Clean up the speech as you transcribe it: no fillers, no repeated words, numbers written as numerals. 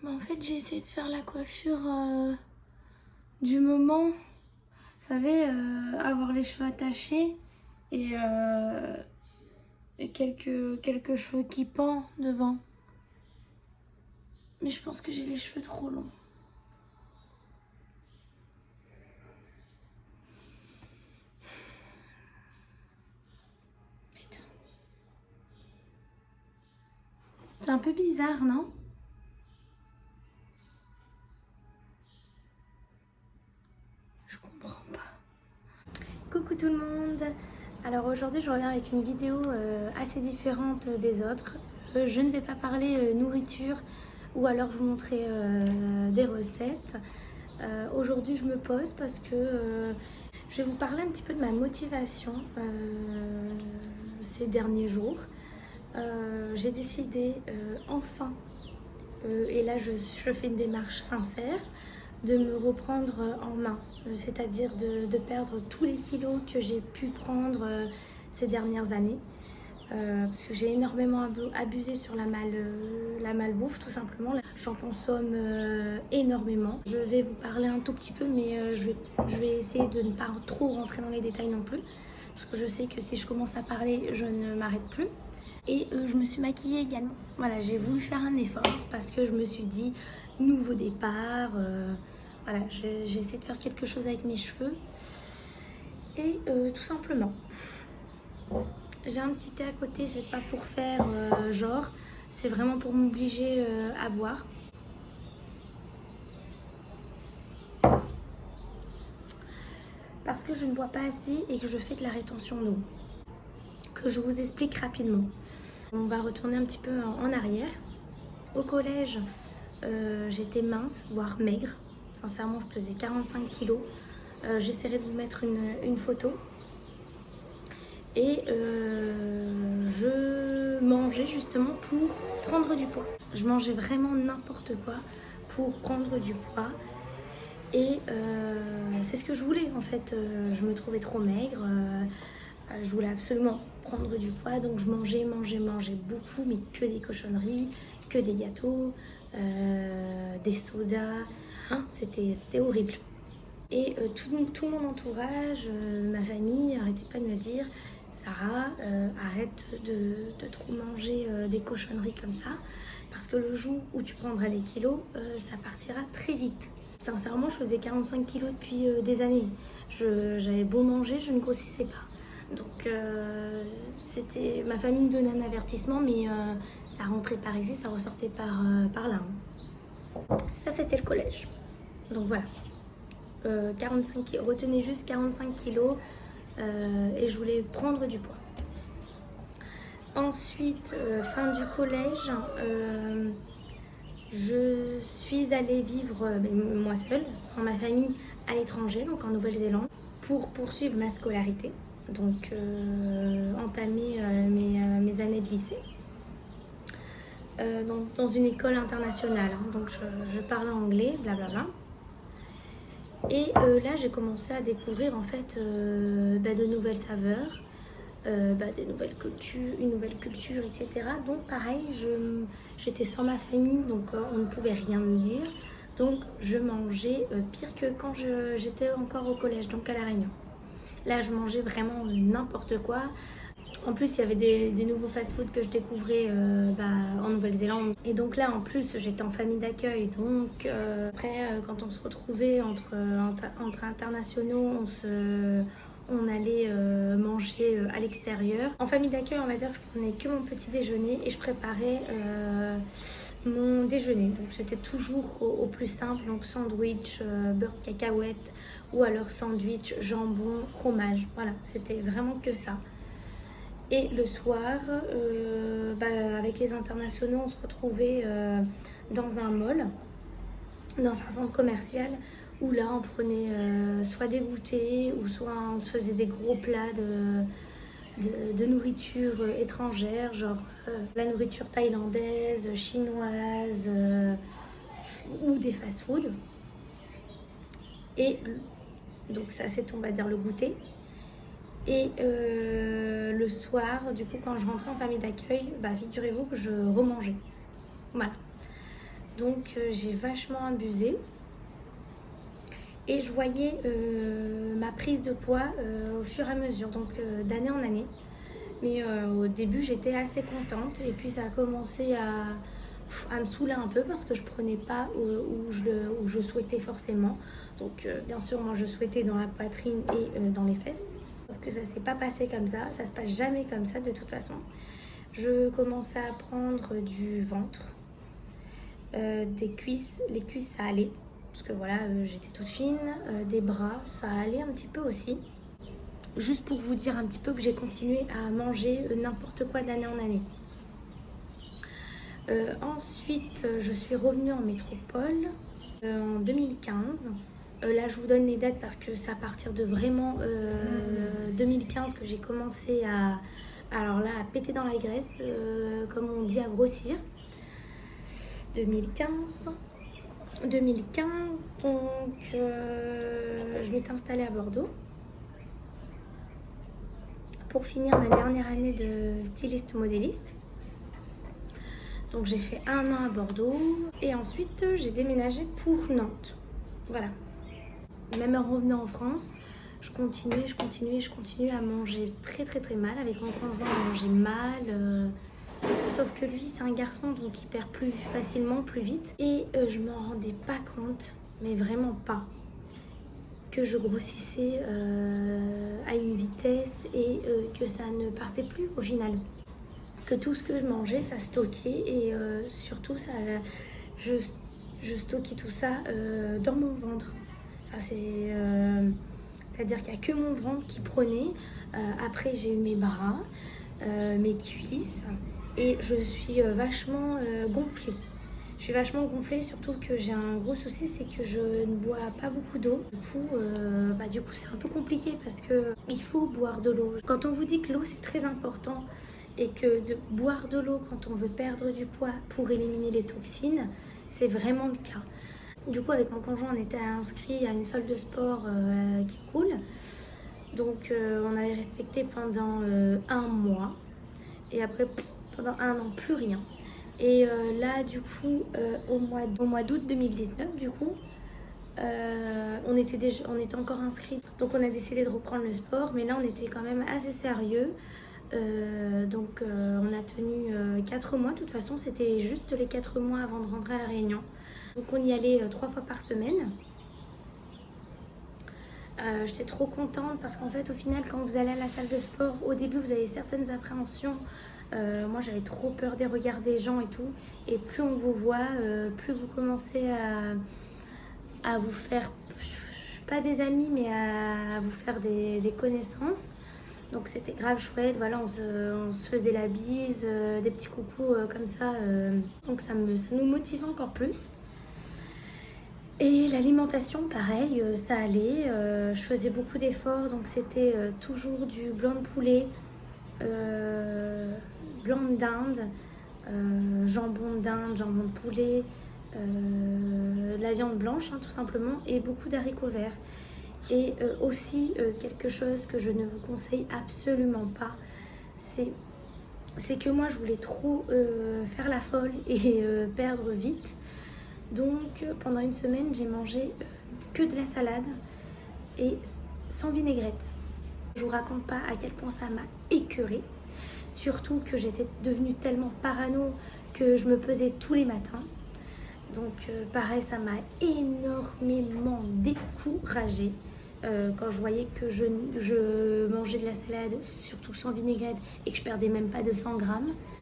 Bah, en fait, j'ai essayé de faire la coiffure du moment. Vous savez, avoir les cheveux attachés et, et quelques cheveux qui pendent devant. Mais je pense que j'ai les cheveux trop longs. Putain. C'est un peu bizarre, non? Je comprends pas. Coucou tout le monde. Alors aujourd'hui je reviens avec une vidéo assez différente des autres. Je ne vais pas parler nourriture ou alors vous montrer des recettes. Aujourd'hui je me pose parce que je vais vous parler un petit peu de ma motivation ces derniers jours. J'ai décidé enfin, et là je fais une démarche sincère, de me reprendre en main, c'est-à-dire de perdre tous les kilos que j'ai pu prendre ces dernières années. Parce que j'ai énormément abusé sur la malbouffe tout simplement. J'en consomme énormément. Je vais vous parler un tout petit peu, mais je vais essayer de ne pas trop rentrer dans les détails non plus. Parce que je sais que si je commence à parler, je ne m'arrête plus. Et je me suis maquillée également. Voilà, j'ai voulu faire un effort parce que je me suis dit, nouveau départ. Voilà, j'ai essayé de faire quelque chose avec mes cheveux. Et tout simplement, j'ai un petit thé à côté, c'est pas pour faire genre, c'est vraiment pour m'obliger à boire. Parce que je ne bois pas assez et que je fais de la rétention d'eau. Que je vous explique rapidement. On va retourner un petit peu en arrière. Au collège, j'étais mince, voire maigre. Sincèrement, je pesais 45 kilos. J'essaierai de vous mettre une photo. Et je mangeais justement pour prendre du poids. Je mangeais vraiment n'importe quoi pour prendre du poids. Et c'est ce que je voulais en fait. Je me trouvais trop maigre. Je voulais absolument prendre du poids. Donc je mangeais beaucoup, mais que des cochonneries, que des gâteaux, des sodas. Hein, c'était horrible. Et tout mon entourage, ma famille, n'arrêtait pas de me dire Sarah, arrête de trop manger des cochonneries comme ça, parce que le jour où tu prendras les kilos, ça partira très vite. Sincèrement, je faisais 45 kilos depuis des années. J'avais beau manger, je ne grossissais pas. Donc, ma famille me donnait un avertissement, mais ça rentrait par ici, ça ressortait par là. Ça, c'était le collège. Donc voilà. 45 kg, retenez juste 45 kilos et je voulais prendre du poids. Ensuite, fin du collège, je suis allée vivre moi seule, sans ma famille, à l'étranger, donc en Nouvelle-Zélande, pour poursuivre ma scolarité, donc entamer mes années de lycée. Dans une école internationale, hein, donc je parle anglais, blablabla. Et là, j'ai commencé à découvrir en fait de nouvelles saveurs, des nouvelles cultures, une nouvelle culture, etc. Donc pareil, j'étais sans ma famille, donc on ne pouvait rien me dire. Donc je mangeais pire que quand j'étais encore au collège, donc à La Réunion. Là, je mangeais vraiment n'importe quoi. En plus, il y avait des nouveaux fast-food que je découvrais en Nouvelle-Zélande. Et donc là, en plus, j'étais en famille d'accueil. Donc après, quand on se retrouvait entre internationaux, on allait manger à l'extérieur. En famille d'accueil, on va dire que je prenais que mon petit déjeuner et je préparais mon déjeuner. Donc c'était toujours au plus simple, donc sandwich, beurre de cacahuète ou alors sandwich, jambon, fromage. Voilà, c'était vraiment que ça. Et le soir, avec les internationaux, on se retrouvait dans un mall, dans un centre commercial, où là, on prenait soit des goûters, ou soit on se faisait des gros plats de nourriture étrangère, genre la nourriture thaïlandaise, chinoise, ou des fast-foods. Et donc ça, c'est, on va dire, le goûter. Et le soir, du coup, quand je rentrais en famille d'accueil, figurez-vous que je remangeais. Voilà. Donc j'ai vachement abusé. Et je voyais ma prise de poids au fur et à mesure, donc d'année en année. Mais au début, j'étais assez contente. Et puis ça a commencé à me saouler un peu parce que je prenais pas où je souhaitais forcément. Donc bien sûr, moi je souhaitais dans la poitrine et dans les fesses. Sauf que ça s'est pas passé comme ça se passe jamais comme ça de toute façon. Je commençais à prendre du ventre, des cuisses. Les cuisses ça allait, parce que voilà, j'étais toute fine. Des bras, ça allait un petit peu aussi. Juste pour vous dire un petit peu que j'ai continué à manger n'importe quoi d'année en année. Ensuite, je suis revenue en métropole en 2015. Là, je vous donne les dates parce que c'est à partir de vraiment 2015 que j'ai commencé alors là, à péter dans la graisse, comme on dit, à grossir. 2015, donc je m'étais installée à Bordeaux pour finir ma dernière année de styliste modéliste. Donc j'ai fait 1 an à Bordeaux et ensuite j'ai déménagé pour Nantes. Voilà. Même en revenant en France, je continuais à manger très mal. Avec mon conjoint, on mangeait mal. Sauf que lui, c'est un garçon, donc il perd plus facilement, plus vite. Et je m'en rendais pas compte, mais vraiment pas, que je grossissais à une vitesse et que ça ne partait plus au final. Que tout ce que je mangeais, ça stockait et surtout, je stockais tout ça dans mon ventre. Enfin, c'est-à-dire qu'il n'y a que mon ventre qui prenait. Après, j'ai eu mes bras, mes cuisses et je suis vachement gonflée. Je suis vachement gonflée, surtout que j'ai un gros souci, c'est que je ne bois pas beaucoup d'eau. Du coup, c'est un peu compliqué parce qu'il faut boire de l'eau. Quand on vous dit que l'eau, c'est très important et que de boire de l'eau quand on veut perdre du poids pour éliminer les toxines, c'est vraiment le cas. Du coup, avec mon conjoint, on était inscrits à une salle de sport qui coule. Donc, on avait respecté pendant 1 mois. Et après, pendant 1 an, plus rien. Et là, du coup, au mois d'août 2019, du coup, on était encore inscrits. Donc, on a décidé de reprendre le sport. Mais là, on était quand même assez sérieux. Donc, on a tenu 4 mois. De toute façon, c'était juste les 4 mois avant de rentrer à La Réunion. Donc, on y allait 3 fois par semaine. J'étais trop contente parce qu'en fait, au final, quand vous allez à la salle de sport, au début, vous avez certaines appréhensions. Moi, j'avais trop peur des regards des gens et tout. Et plus on vous voit, plus vous commencez à vous faire, pas des amis, mais à vous faire des connaissances. Donc, c'était grave chouette. Voilà, on se faisait la bise, des petits coucous comme ça. Donc, ça nous motive encore plus. Et l'alimentation, pareil, ça allait. Je faisais beaucoup d'efforts, donc c'était toujours du blanc de poulet, blanc de dinde, jambon de dinde, jambon de poulet, la viande blanche, tout simplement, et beaucoup d'haricots verts. Et aussi, quelque chose que je ne vous conseille absolument pas, c'est que moi, je voulais trop faire la folle et perdre vite. Donc pendant 1 semaine, j'ai mangé que de la salade et sans vinaigrette. Je vous raconte pas à quel point ça m'a écœurée. Surtout que j'étais devenue tellement parano que je me pesais tous les matins. Donc pareil, ça m'a énormément découragée. Quand je voyais que je mangeais de la salade, surtout sans vinaigrette, et que je perdais même pas 200 grammes.